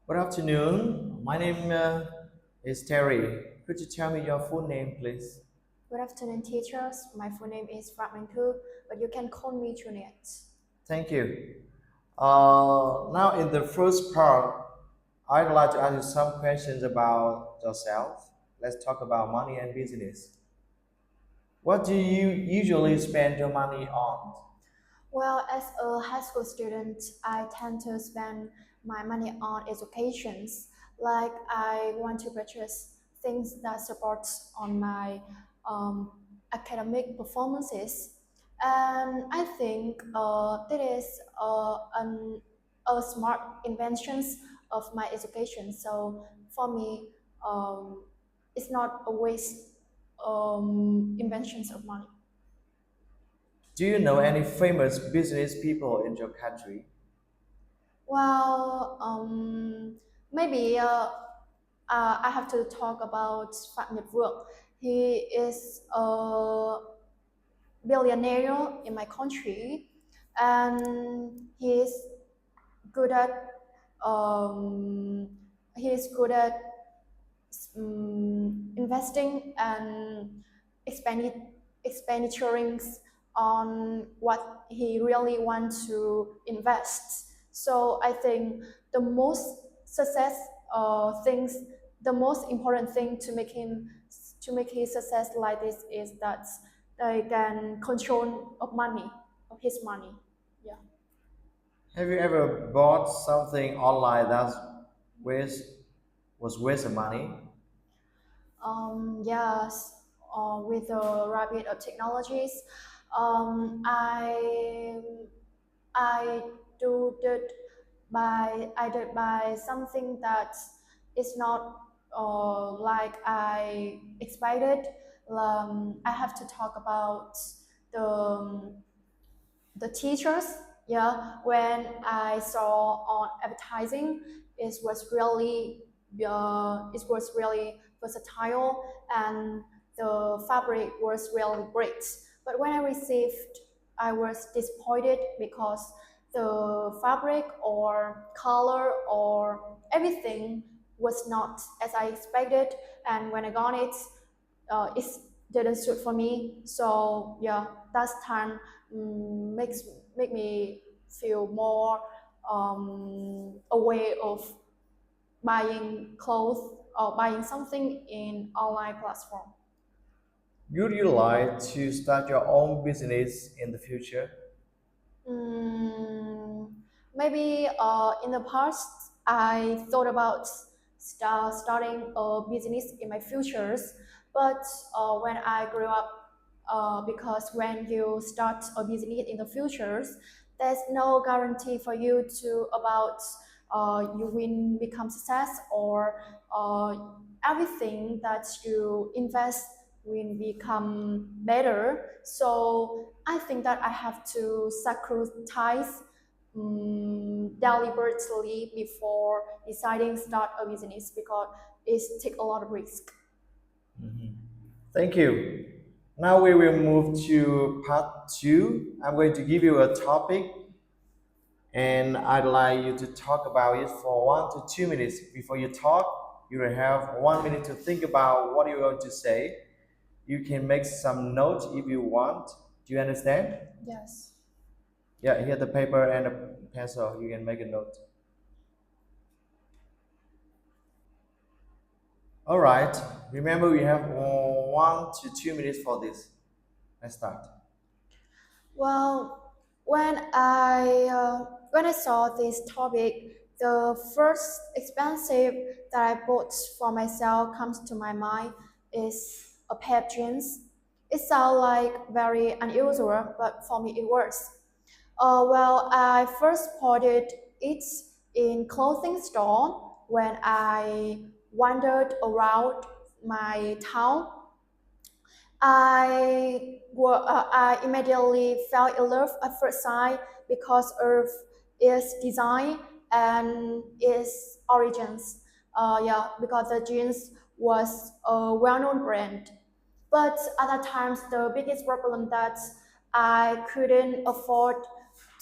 Good afternoon. My name is Terry. Could you tell me your full name, please? Good afternoon, teachers. My full name is Fragmentu, but you can call me Juliet. Thank you. Now, in the first part, I'd like to ask you some questions about yourself. Let's talk about money and business. What do you usually spend your money on? Well, as a high school student, I tend to spend my money on educations. Like I want to purchase things that support on my um, academic performances, and I think that is a smart inventions of my education. So for me, um, it's not a waste inventions of money. Do you know any famous business people in your country? Well, maybe I have to talk about Phạm Nhật Vượng. He is a billionaire in my country, and good at um, he is good at investing and expendi- expendituring on what he really wants to invest. So I think the most success things, the most important thing to make his success like this is that they can control of money, of his money. Yeah. Have you ever bought something online that waste, was waste of money? Yes, with the rapid of technologies, I do that I did buy something that is not like I expected. I have to talk about the the teachers. Yeah, when I saw on advertising, it was really versatile, and the fabric was really great. But when I received, I was disappointed because the fabric or color or everything was not as I expected, and when I got it, it didn't suit for me. So yeah, that time makes make me feel more aware of buying clothes or buying something in online platform. Would you like to start your own business in the future? Mm, Maybe in the past, I thought about starting a business in my futures, but when I grew up, because when you start a business in the futures, there's no guarantee for you to about you will become success or uh, everything that you invest will become better. So I think that I have to sacrifice deliberately before deciding start a business because it take a lot of risk. Thank you. Now we will move to part two. I'm going to give you a topic and I'd like you to talk about it for 1 to 2 minutes. Before you talk, you will have 1 minute to think about what you're going to say. You can make some notes if you want. Do you understand? Yes. Yeah, here the paper and a pencil. You can make a note. All right. Remember, we have 1 to 2 minutes for this. Let's start. Well, when I saw this topic, the first expensive that I bought for myself comes to my mind is a pair of jeans. It sounds like very unusual, but for me it was. Well, I first spotted it in clothing store when I wandered around my town. I immediately fell in love at first sight because of its design and its origins. Yeah, because the jeans was a well-known brand. But other times, the biggest problem that I couldn't afford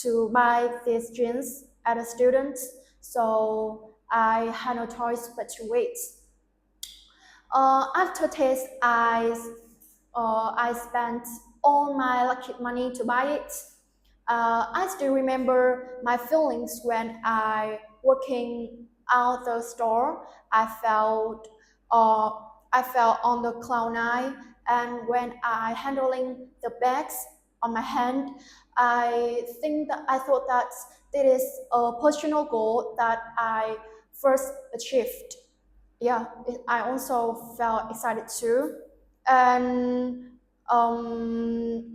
to buy these jeans as a student. So I had no choice but to wait. After test, I spent all my lucky money to buy it. I still remember my feelings when I walking out the store. I felt uh, I felt on the cloud nine, and when I handling the bags on my hand, I thought that it is a personal goal that I first achieved. Yeah, I also felt excited too. And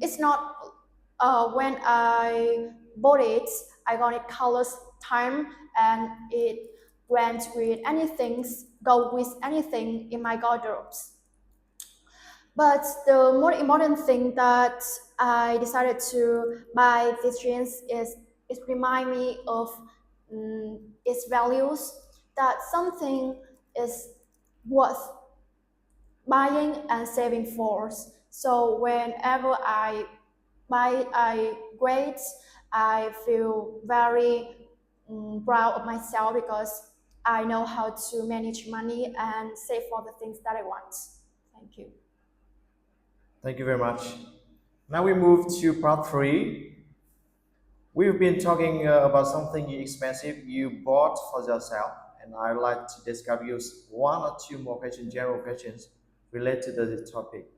it's not when I bought it, I got it colors time, and it went with anything, go with anything in my gardens. But the more important thing that I decided to buy these jeans is it remind me of its values, that something is worth buying and saving for. So whenever I buy I great, I feel very proud of myself because I know how to manage money and save for the things that I want. Thank you. Thank you very much. Now we move to part three. We've been talking about something expensive you bought for yourself, and I'd like to discuss you one or two more questions, general questions related to the topic.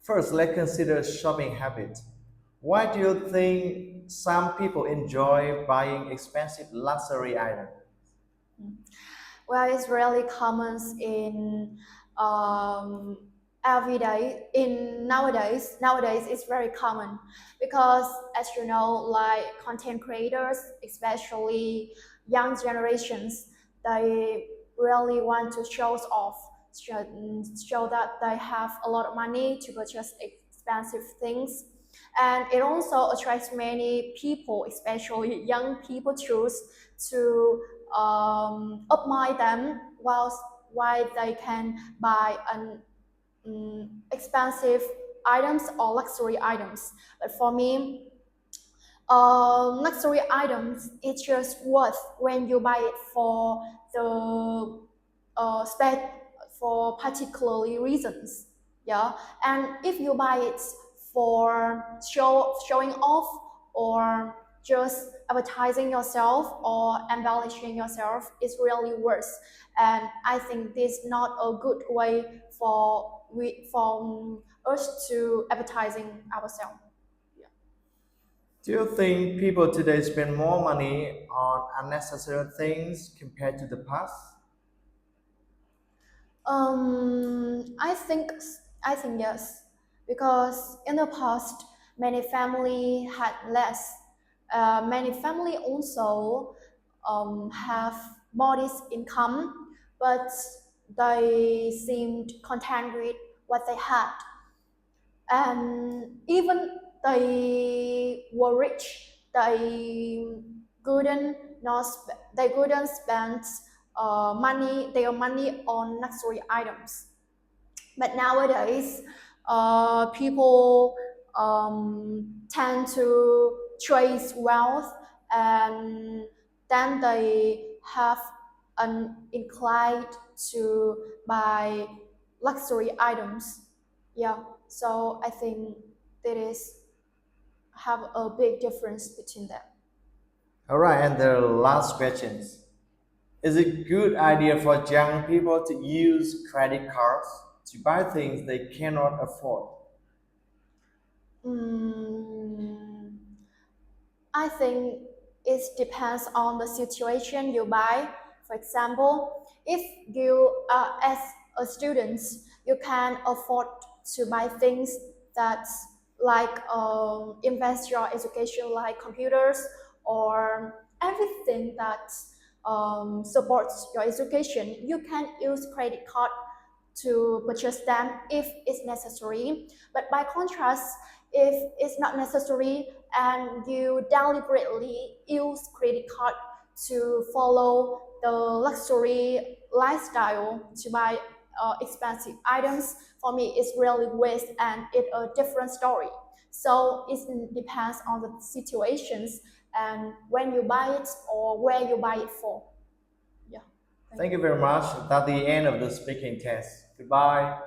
First, let's consider shopping habits. Why do you think some people enjoy buying expensive luxury items? Well, it's really common in um, every day. In nowadays, it's very common because, as you know, like content creators, especially young generations, they really want to show off, show that they have a lot of money to purchase expensive things, and it also attracts many people, especially young people, choose to admire them whilst why they can buy an expensive items or luxury items. But for me, luxury items it's just worth when you buy it for the spec for particularly reasons. Yeah, and if you buy it for showing off or just advertising yourself or embellishing yourself, it's really worse. And I think this is not a good way for us to advertising ourselves. Yeah. Do you think people today spend more money on unnecessary things compared to the past? I think yes, because in the past many family had less. Many family also have modest income, but they seemed content with what they had, and even they were rich, couldn't they couldn't spend their money on luxury items. But nowadays, people tend to chase wealth, and then they have an inclined to buy luxury items. Yeah, so I think that is have a big difference between them. All right, and the last questions. Is it a good idea for young people to use credit cards to buy things they cannot afford? Mm, I think it depends on the situation you buy. For example, if you are as a student, you can afford to buy things that like invest your education, like computers or everything that supports your education. You can use credit card to purchase them if it's necessary. But by contrast, if it's not necessary and you deliberately use credit card to follow the luxury lifestyle to buy expensive items, for me it's really waste and it's a different story. So it depends on the situations and when you buy it or where you buy it for. Thank you very much. That's the end of the speaking test. Goodbye.